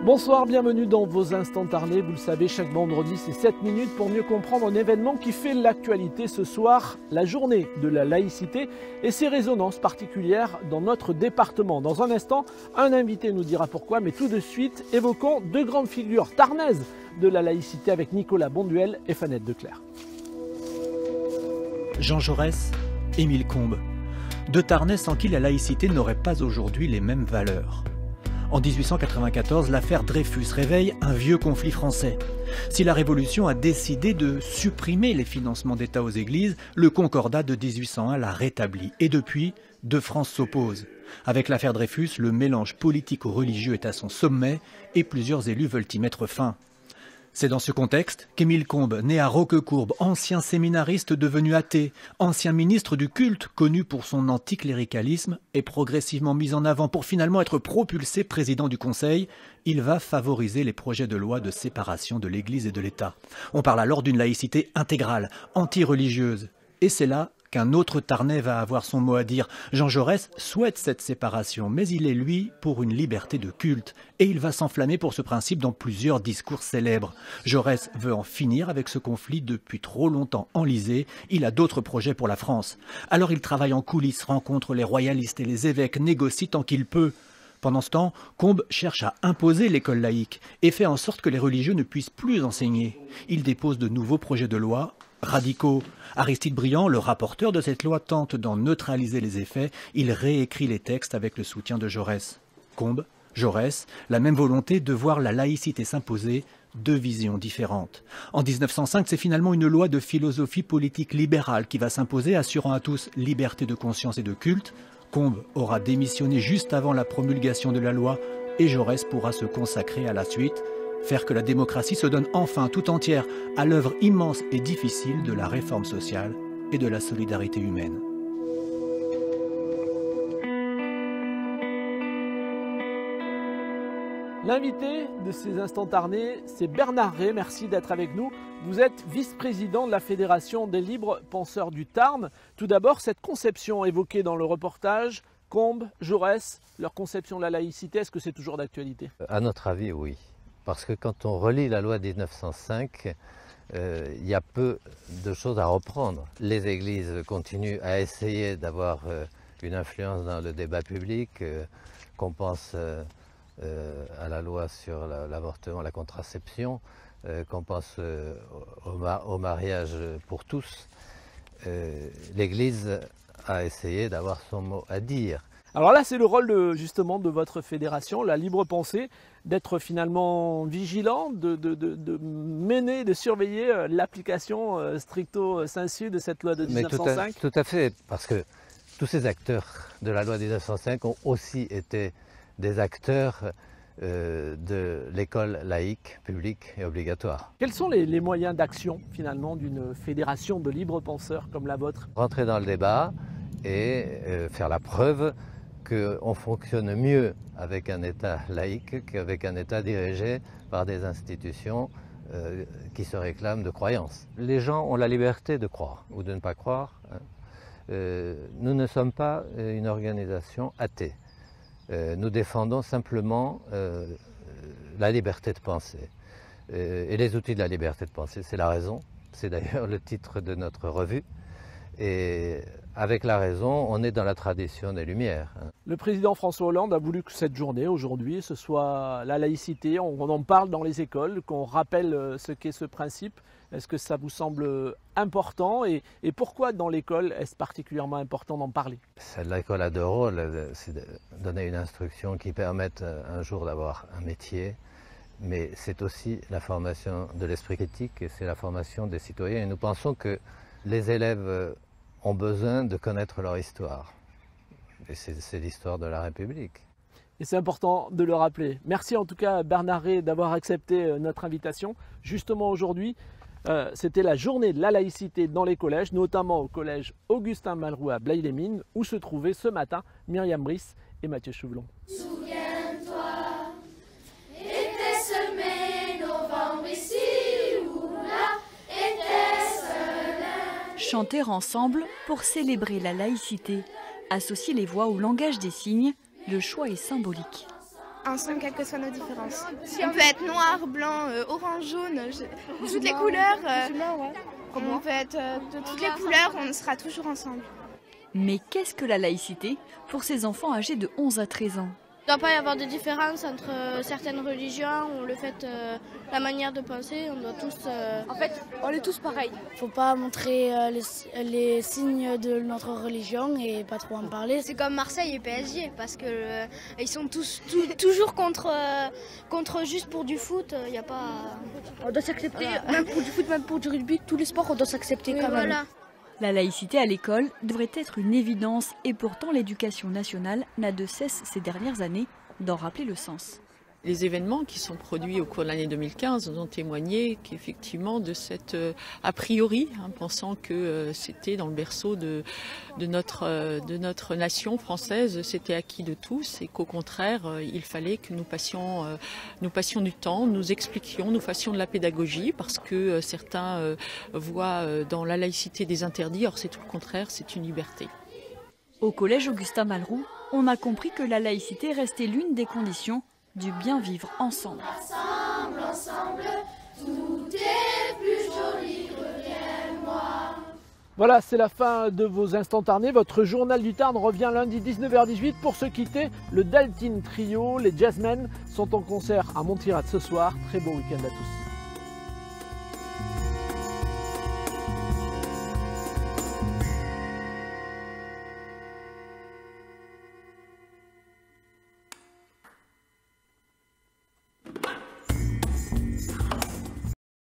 Bonsoir, bienvenue dans vos instants tarnais. Vous le savez, chaque vendredi, c'est 7 minutes pour mieux comprendre un événement qui fait l'actualité ce soir, la journée de la laïcité et ses résonances particulières dans notre département. Dans un instant, un invité nous dira pourquoi, mais tout de suite, évoquons deux grandes figures tarnaises de la laïcité avec Nicolas Bonduel et Fanette Declercq. Jean Jaurès, Émile Combes, deux Tarnais sans qui la laïcité n'aurait pas aujourd'hui les mêmes valeurs. En 1894, l'affaire Dreyfus réveille un vieux conflit français. Si la Révolution a décidé de supprimer les financements d'État aux églises, le Concordat de 1801 l'a rétabli. Et depuis, deux France s'opposent. Avec l'affaire Dreyfus, le mélange politico-religieux est à son sommet et plusieurs élus veulent y mettre fin. C'est dans ce contexte qu'Émile Combes, né à Roquecourbe, ancien séminariste devenu athée, ancien ministre du culte, connu pour son anticléricalisme, est progressivement mis en avant pour finalement être propulsé président du Conseil. Il va favoriser les projets de loi de séparation de l'Église et de l'État. On parle alors d'une laïcité intégrale, anti-religieuse. Et c'est là qu'un autre Tarnais va avoir son mot à dire. Jean Jaurès souhaite cette séparation, mais il est, lui, pour une liberté de culte. Et il va s'enflammer pour ce principe dans plusieurs discours célèbres. Jaurès veut en finir avec ce conflit depuis trop longtemps enlisé. Il a d'autres projets pour la France. Alors il travaille en coulisses, rencontre les royalistes et les évêques, négocie tant qu'il peut. Pendant ce temps, Combes cherche à imposer l'école laïque et fait en sorte que les religieux ne puissent plus enseigner. Il dépose de nouveaux projets de loi radicaux. Aristide Briand, le rapporteur de cette loi, tente d'en neutraliser les effets. Il réécrit les textes avec le soutien de Jaurès. Combes, Jaurès, la même volonté de voir la laïcité s'imposer, deux visions différentes. En 1905, c'est finalement une loi de philosophie politique libérale qui va s'imposer, assurant à tous liberté de conscience et de culte. Combes aura démissionné juste avant la promulgation de la loi et Jaurès pourra se consacrer à la suite. Faire que la démocratie se donne enfin tout entière à l'œuvre immense et difficile de la réforme sociale et de la solidarité humaine. L'invité de ces instants tarnais, c'est Bernard Rey. Merci d'être avec nous. Vous êtes vice-président de la Fédération des libres penseurs du Tarn. Tout d'abord, cette conception évoquée dans le reportage, Combes, Jaurès, leur conception de la laïcité, est-ce que c'est toujours d'actualité? À notre avis, oui. Parce que quand on relit la loi de 1905, il y a peu de choses à reprendre. Les églises continuent à essayer d'avoir une influence dans le débat public, qu'on pense à la loi sur l'avortement, la contraception, qu'on pense au mariage pour tous. L'Église a essayé d'avoir son mot à dire. Alors là, c'est le rôle justement de votre fédération, la libre pensée, d'être finalement vigilant, de mener, de surveiller l'application stricto sensu de cette loi de 1905. Tout à fait, parce que tous ces acteurs de la loi de 1905 ont aussi été des acteurs de l'école laïque, publique et obligatoire. Quels sont les moyens d'action finalement d'une fédération de libres penseurs comme la vôtre? Rentrer dans le débat et faire la preuve qu'on fonctionne mieux avec un État laïque qu'avec un État dirigé par des institutions qui se réclament de croyance. Les gens ont la liberté de croire ou de ne pas croire. Nous ne sommes pas une organisation athée. Nous défendons simplement la liberté de penser. Et les outils de la liberté de penser, c'est la raison. C'est d'ailleurs le titre de notre revue. Et avec la raison, on est dans la tradition des Lumières. Le président François Hollande a voulu que cette journée, aujourd'hui, ce soit la laïcité. On en parle dans les écoles, qu'on rappelle ce qu'est ce principe. Est-ce que ça vous semble important et pourquoi dans l'école est-ce particulièrement important d'en parler? L'école a deux rôles, c'est de donner une instruction qui permette un jour d'avoir un métier, mais c'est aussi la formation de l'esprit critique et c'est la formation des citoyens. Et nous pensons que les élèves ont besoin de connaître leur histoire. Et c'est l'histoire de la République. Et c'est important de le rappeler. Merci en tout cas Bernard Rey d'avoir accepté notre invitation. Justement aujourd'hui, c'était la journée de la laïcité dans les collèges, notamment au collège Augustin Malraux à Blaye-les-Mines, où se trouvaient ce matin Myriam Brice et Mathieu Chouvelon. Souviens-toi, était-ce mai, novembre ici ou là, était-ce là? Chanter ensemble pour célébrer la laïcité, associer les voix au langage des signes, le choix est symbolique. ensemble, quelles que soient nos différences. On peut être noir, blanc, orange, jaune, toutes les couleurs. On peut être de toutes les couleurs, on sera toujours ensemble. Mais qu'est-ce que la laïcité pour ces enfants âgés de 11 à 13 ans? Il ne doit pas y avoir de différence entre certaines religions ou le fait, la manière de penser. On doit tous. En fait, on est tous pareils. Il ne faut pas montrer les signes de notre religion et pas trop en parler. C'est comme Marseille et PSG parce que ils sont toujours contre juste pour du foot. Il y a pas. On doit s'accepter, même pour du foot, même pour du rugby, tous les sports, on doit s'accepter quand même. Voilà. La laïcité à l'école devrait être une évidence et pourtant l'éducation nationale n'a de cesse ces dernières années d'en rappeler le sens. Les événements qui sont produits au cours de l'année 2015 ont témoigné qu'effectivement de cette a priori, pensant que c'était dans le berceau de notre nation française, c'était acquis de tous et qu'au contraire, il fallait que nous passions du temps, nous expliquions, nous fassions de la pédagogie parce que certains voient dans la laïcité des interdits, or c'est tout le contraire, c'est une liberté. Au collège Augustin Malroux, on a compris que la laïcité restait l'une des conditions du bien vivre ensemble. Ensemble, tout est plus joli, reviens-moi. Voilà, c'est la fin de vos Instants Tarnais. Votre journal du Tarn revient lundi 19h18. Pour se quitter, le Daltine Trio, les Jazzmen sont en concert à Montirate ce soir. Très beau week-end à tous.